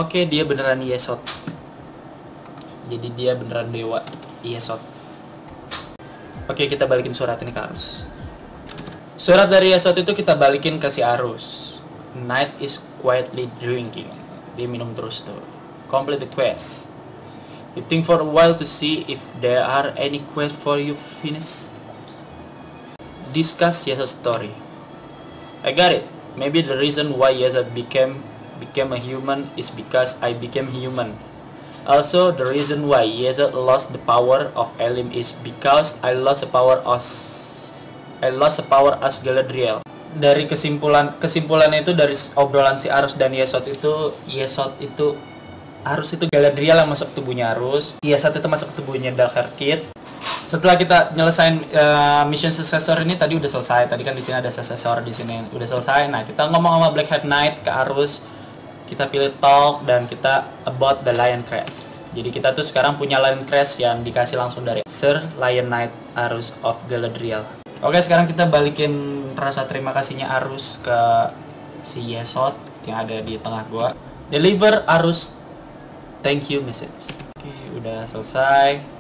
Oke, dia beneran Yesod. Jadi dia beneran dewa Yesod. Oke, kita balikin surat ini ke Arus. Surat dari Yesod itu kita balikin ke si Arus. Knight is quietly drinking. Dia minum terus tuh. Complete the quest. You think for a while to see if there are any quest for you finish. Discuss Yesod's story. I got it. Maybe the reason why Yesod became a human is because I became human. Also, the reason why Yesod lost the power of Elim is because I lost the power as Galadriel. Dari kesimpulannya itu dari obrolan si Arus dan Yesod itu Arus itu Galadriel yang masuk tubuhnya Arus, Yesod itu masuk tubuhnya Darkheart Kid. Setelah kita nyelesain mission successor ini tadi udah selesai. Tadi kan di sini ada successor di sini udah selesai. Nah, kita ngomong sama Blackheart Knight ke Arus. Kita pilih talk dan kita about the Lion Crest. Jadi kita tuh sekarang punya Lion Crest yang dikasih langsung dari Sir Lion Knight Arus of Galadriel. Oke, sekarang kita balikin rasa terima kasihnya Arus ke si Yesod yang ada di tengah gua. Deliver Arus thank you message. Oke, udah selesai.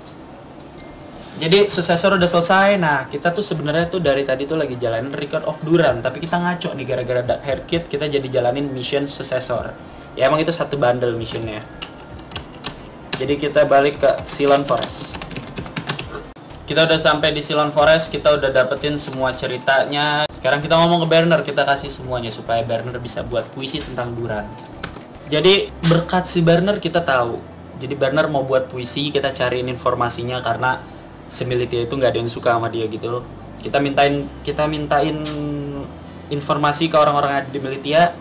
Jadi successor udah selesai. Nah, kita tuh sebenarnya tuh dari tadi tuh lagi jalanin Record of Duran, tapi kita ngaco nih gara-gara Darkheart Kid kita jadi jalanin mission successor. Ya emang itu satu bundle missionnya. Jadi kita balik ke Ceylon Forest. Kita udah sampai di Ceylon Forest, kita udah dapetin semua ceritanya. Sekarang kita ngomong ke Berner, kita kasih semuanya supaya Berner bisa buat puisi tentang Duran. Jadi berkat si Berner kita tahu. Jadi Berner mau buat puisi, kita cariin informasinya karena Semilitia itu nggak ada yang suka sama dia gitu. Kita mintain informasi ke orang-orang yang ada di Militia.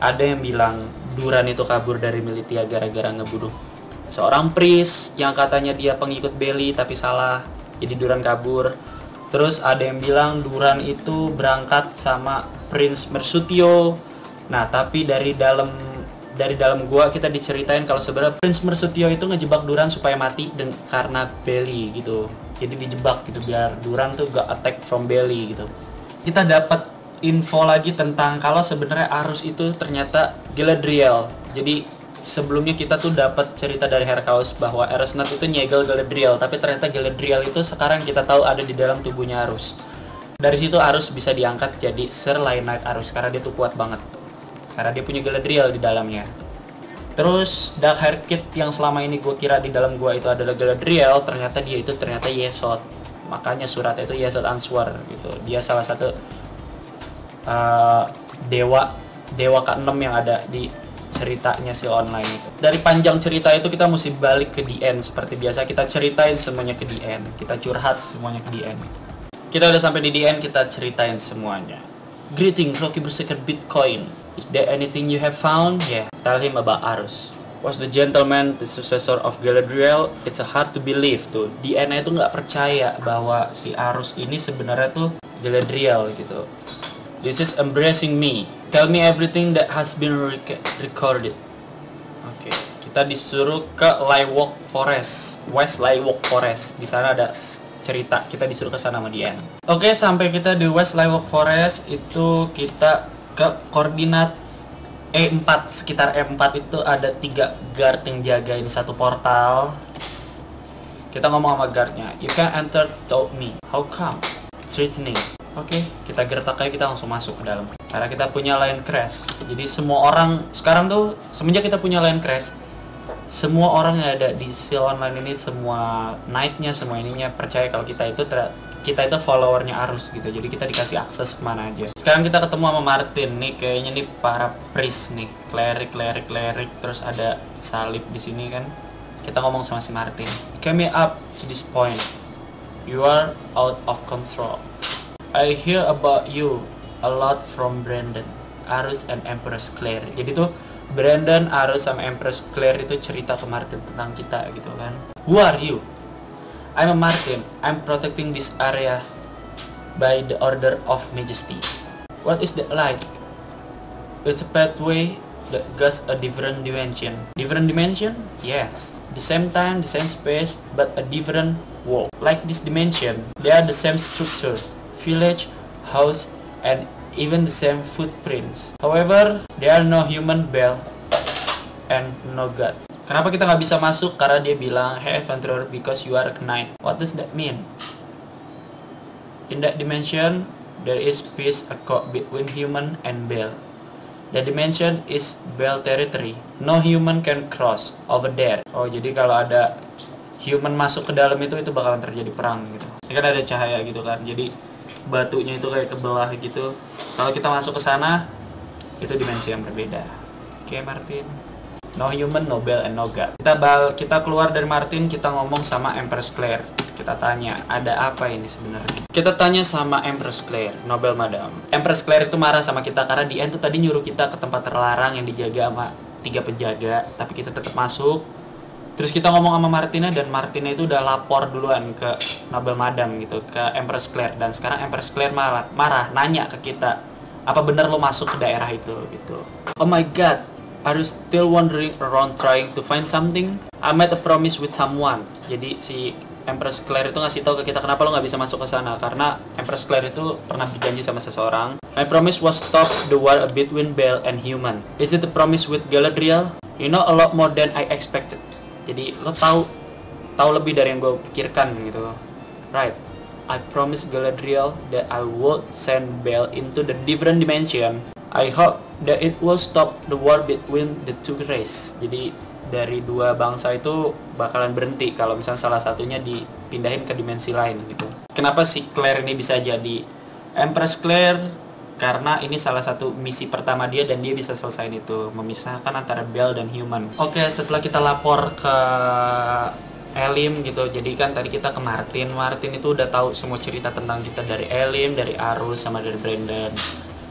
Ada yang bilang Duran itu kabur dari Militia gara-gara ngebunuh seorang priest yang katanya dia pengikut Beli tapi salah, jadi Duran kabur. Terus ada yang bilang Duran itu berangkat sama Prince Mersutio. Nah, tapi dari dalam gua kita diceritain kalau sebenarnya Prince Mersutio itu ngejebak Duran supaya mati karena Beli gitu. Jadi dijebak gitu biar Duran tuh gak attack from Beli gitu. Kita dapat info lagi tentang kalau sebenarnya Arus itu ternyata Galadriel. Jadi sebelumnya kita tuh dapat cerita dari Herkaus bahwa Eresnat itu nyegel Galadriel, tapi ternyata Galadriel itu sekarang kita tahu ada di dalam tubuhnya Arus. Dari situ Arus bisa diangkat jadi Sir Lion Knight Arus karena dia tuh kuat banget. Karena dia punya Galadriel di dalamnya. Terus Darkheart Kid yang selama ini gue kira di dalam gua itu adalah Galadriel, ternyata Yesod. Makanya suratnya itu Yesod Answer gitu. Dia salah satu dewa ke-6 yang ada di ceritanya si online itu. Dari panjang cerita itu kita mesti balik ke the end. Seperti biasa kita ceritain semuanya ke the end. Kita curhat semuanya ke the end. Kita udah sampai di the end, kita ceritain semuanya. Greeting Rocky Berserker Bitcoin. Is there anything you have found? Yeah, tell him about Arus. Was the gentleman the successor of Galadriel? It's hard to believe tuh. Diana itu nggak percaya bahwa si Arus ini sebenarnya tuh Galadriel gitu. This is embracing me. Tell me everything that has been recorded. Oke, kita disuruh ke Lywalk Forest, West Lywalk Forest. Di sana ada cerita, kita disuruh ke sana sama Diana. Oke, sampai kita di West Lywalk Forest itu kita ke koordinat E4. Sekitar E4 itu ada 3 guard yang jagain satu portal. Kita ngomong sama guardnya, you can enter without me. How come? Threatening. Oke, kita gertak aja, kita langsung masuk ke dalam. Karena kita punya Lion Crest. Jadi semua orang sekarang tuh semenjak kita punya Lion Crest, semua orang yang ada di Seal Online ini, semua knight-nya, semua ininya percaya kalau kita itu followernya Arus gitu. Jadi kita dikasih akses kemana aja. Sekarang kita ketemu sama Martin nih, kayaknya nih para priest nih, cleric, terus ada salib di sini kan. Kita ngomong sama si Martin. Came up to this point. You are out of control. I hear about you a lot from Brandon, Arus, and Empress Claire. Jadi tuh Brandon, Arus, sama Empress Claire itu cerita ke Martin tentang kita gitu kan. Who are you? I'm a Martin. I'm protecting this area by the order of Majesty. What is that like? It's a pathway that goes a different dimension. Different dimension? Yes. The same time, the same space, but a different world. Like this dimension, they are the same structure, village, house, and even the same footprints. However, there are no human bell and no God. Kenapa kita nggak bisa masuk? Karena dia bilang, hey adventurer, because you are a knight. What does that mean? In that dimension, there is peace accord between human and Bel. The dimension is Bel territory. No human can cross over there. Oh, jadi kalau ada human masuk ke dalam itu bakalan terjadi perang gitu. Ini kan ada cahaya gitu kan. Jadi batunya itu kayak kebelah gitu. Kalau kita masuk ke sana, itu dimensi yang berbeda. Oke, Martin. No human, no Bel, and no God. Kita keluar dari Martin, kita ngomong sama Empress Claire. Kita tanya, ada apa ini sebenarnya? Kita tanya sama Empress Claire, Nobel Madam. Empress Claire itu marah sama kita karena Dian tuh tadi nyuruh kita ke tempat terlarang yang dijaga sama 3 penjaga, tapi kita tetap masuk. Terus kita ngomong sama Martina, dan Martina itu udah lapor duluan ke Nobel Madam gitu, ke Empress Claire. Dan sekarang Empress Claire marah, nanya ke kita, apa benar lo masuk ke daerah itu gitu. Oh my god, are you still wandering around trying to find something? I made a promise with someone. Jadi si Empress Claire itu ngasih tahu ke kita kenapa lo nggak bisa masuk ke sana, karena Empress Claire itu pernah berjanji sama seseorang. My promise was stop the war between Bel and human. Is it a promise with Galadriel? You know a lot more than I expected. Jadi lo tahu lebih dari yang gue pikirkan gitu. Right. I promised Galadriel that I would send Bel into the different dimension. I hope that it will stop the war between the two races. Jadi dari 2 bangsa itu bakalan berhenti kalau misalnya salah satunya dipindahin ke dimensi lain gitu. Kenapa si Claire ini bisa jadi Empress Claire? Karena ini salah satu misi pertama dia dan dia bisa selesaiin itu, memisahkan antara Bel dan human. Oke, setelah kita lapor ke Elim gitu, jadi kan tadi kita ke Martin itu udah tahu semua cerita tentang kita dari Elim, dari Arus, sama dari Brandon.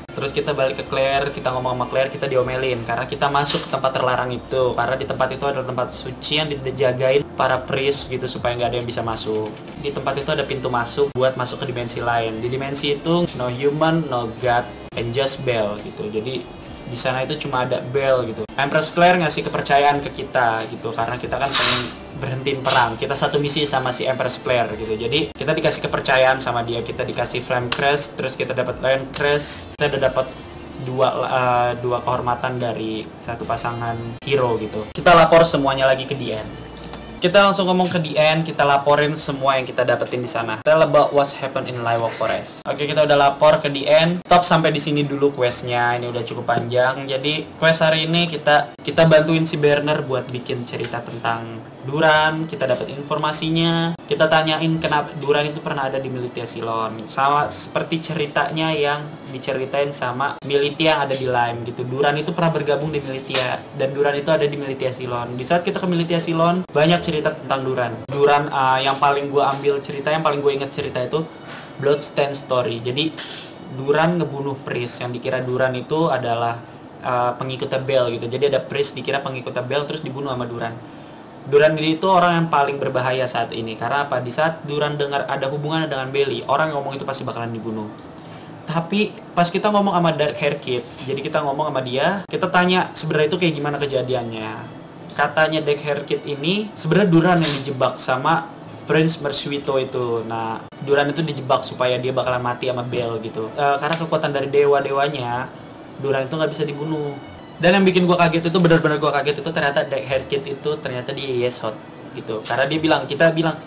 Terus kita balik ke Claire, kita ngomong sama Claire, kita diomelin karena kita masuk ke tempat terlarang itu. Karena di tempat itu ada tempat suci yang dijagain para priest gitu supaya nggak ada yang bisa masuk. Di tempat itu ada pintu masuk buat masuk ke dimensi lain. Di dimensi itu no human, no God, and just Bel gitu. Jadi di sana itu cuma ada Bel gitu. Empress Claire ngasih kepercayaan ke kita gitu karena kita kan pengen berhentiin perang. Kita satu misi sama si Empress Claire gitu. Jadi kita dikasih kepercayaan sama dia. Kita dikasih Flame Crest, terus kita dapat Lion Crest. Kita udah dapat dua kehormatan dari satu pasangan hero gitu. Kita lapor semuanya lagi ke Dian. Kita langsung ngomong ke Dian, kita laporin semua yang kita dapetin di sana. Tell about what's happened in Liwok Forest. Oke, kita udah lapor ke Dian. Stop sampai di sini dulu questnya. Ini udah cukup panjang. Jadi quest hari ini kita bantuin si Berner buat bikin cerita tentang Duran. Kita dapat informasinya. Kita tanyain kenapa Duran itu pernah ada di Militia Silon. Sama seperti ceritanya yang diceritain sama Militia yang ada di Lime gitu. Duran itu pernah bergabung di Militia dan Duran itu ada di Militia Silon. Di saat kita ke Militia Silon, banyak cerita tentang Duran. Yang paling gue ambil cerita, yang paling gue inget cerita itu Bloodstained Story. Jadi Duran ngebunuh priest yang dikira Duran itu adalah pengikutnya Bel gitu. Jadi ada priest dikira pengikutnya Bel terus dibunuh sama Duran. Duran ini itu orang yang paling berbahaya saat ini. Karena apa? Di saat Duran dengar ada hubungan dengan Beli, orang yang ngomong itu pasti bakalan dibunuh. Tapi pas kita ngomong sama Dark Hair Kid, jadi kita ngomong sama dia, kita tanya sebenarnya itu kayak gimana kejadiannya. Katanya Dark Hair Kid ini sebenarnya Duran yang dijebak sama Prince Mersuito itu. Nah, Duran itu dijebak supaya dia bakalan mati sama Bel gitu. Karena kekuatan dari dewa-dewanya, Duran itu nggak bisa dibunuh. Dan yang bikin gue kaget itu, benar-benar gue kaget itu ternyata Dark Hair Kid itu ternyata dia Yeshot gitu. Karena kita bilang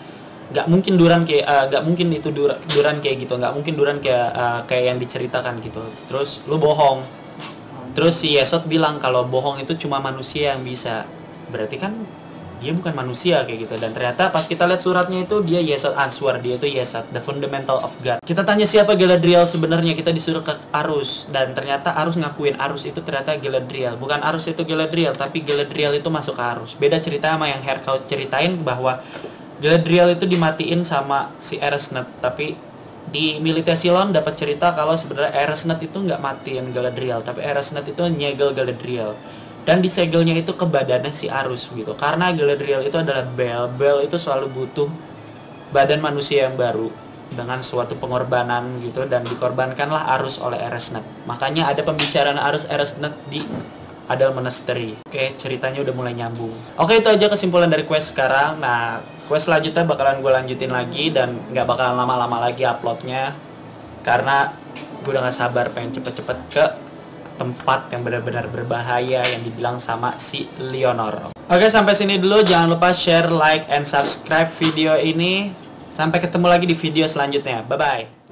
nggak mungkin Duran itu Duran kayak gitu, nggak mungkin Duran kayak yang diceritakan gitu. Terus lu bohong. Terus si Yeshot bilang kalau bohong itu cuma manusia yang bisa. Berarti kan dia bukan manusia kayak gitu. Dan ternyata pas kita lihat suratnya itu dia Yeshot Answer, dia itu Yeshot, the fundamental of God. Kita tanya siapa Galadriel sebenarnya, kita disuruh ke Arus dan ternyata Arus ngakuin Arus itu ternyata Galadriel. Bukan Arus itu Galadriel, tapi Galadriel itu masuk ke Arus. Beda cerita sama yang Herkaus ceritain bahwa Galadriel itu dimatiin sama si Eresnet, tapi di Militia Silon dapat cerita kalau sebenarnya Eresnet itu nggak matiin Galadriel, tapi Eresnet itu nyegel Galadriel. Dan disegelnya itu ke badannya si Arus gitu. Karena Galadriel itu adalah Bel. Bel itu selalu butuh badan manusia yang baru dengan suatu pengorbanan gitu, dan dikorbankanlah Arus oleh Eresnet. Makanya ada pembicaraan Arus Eresnet di Adal Monastery. Oke, ceritanya udah mulai nyambung. Oke, itu aja kesimpulan dari quest sekarang. Nah, quest selanjutnya bakalan gue lanjutin lagi dan nggak bakalan lama-lama lagi uploadnya karena gue udah gak sabar pengen cepet-cepet ke tempat yang benar-benar berbahaya yang dibilang sama si Leonor. Oke, sampai sini dulu. Jangan lupa share, like, and subscribe video ini. Sampai ketemu lagi di video selanjutnya. Bye-bye.